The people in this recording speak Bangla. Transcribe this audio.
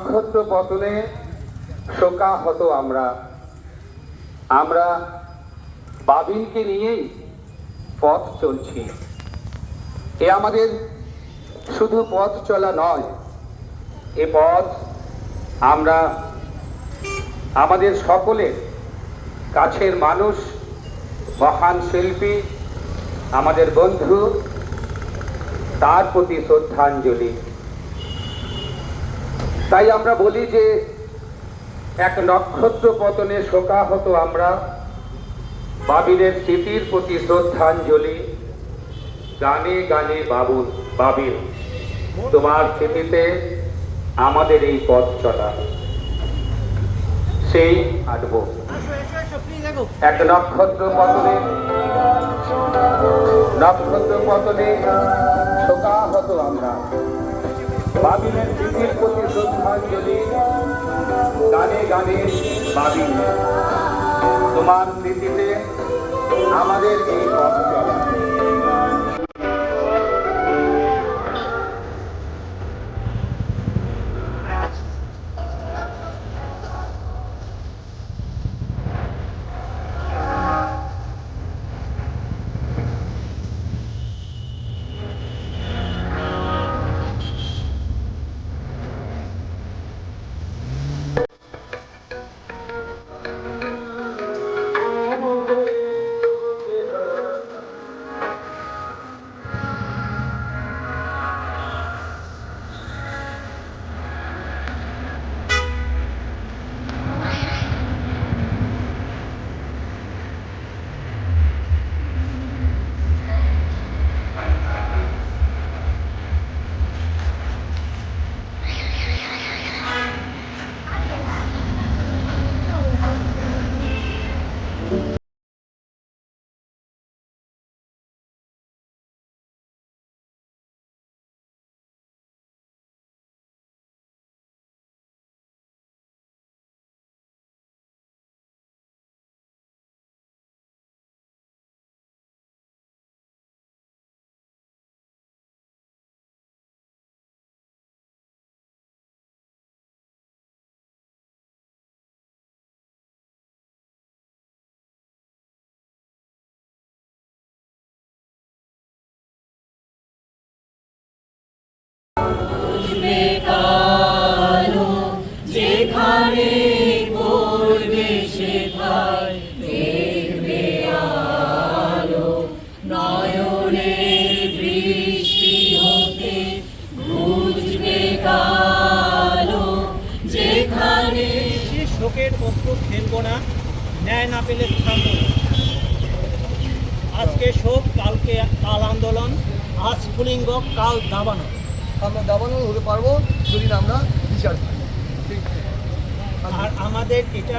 নক্ষত্র পতনে শোকাহত আমরা আমরা বাবিলকে নিয়েই পথ চলছি। এ আমাদের শুধু পথ চলা নয়, এ পথ আমরা আমাদের সকলের কাছের মানুষ, মহান শিল্পী, আমাদের বন্ধু, তার প্রতি শ্রদ্ধাঞ্জলি। তাই আমরা বলি যে এক নক্ষত্র পতনে শোকাহত আমরা, বাবিলের স্মৃতির প্রতি শ্রদ্ধাঞ্জলি। গানে গানে বাবিল, তোমার স্মৃতিতে আমাদের এই পথ চলা, সেই হাঁটব। এক নক্ষত্র পতনে শোকাহত আমরা, বাবিলের স্মৃতির প্রতি শ্রদ্ধাঞ্জলি। গানে গানে বাবিল, তোমার স্মৃতিতে আমাদের এই পথ চলা। যেখানে পড়বে সেথায় দেখবে আলো, নয়নের বৃষ্টি হতে বুঝবে কালো। যেখানে শোকের অশ্রু ফেলবো না, ন্যায় না পেলে থামবো না। আজকে শোক, কালকে কাল আন্দোলন, আজ স্ফুলিঙ্গ, কাল দাবানো। আমরা দাবানো হতে পারবো যদি না আমরা বিচার পাই। আর আমাদের এটা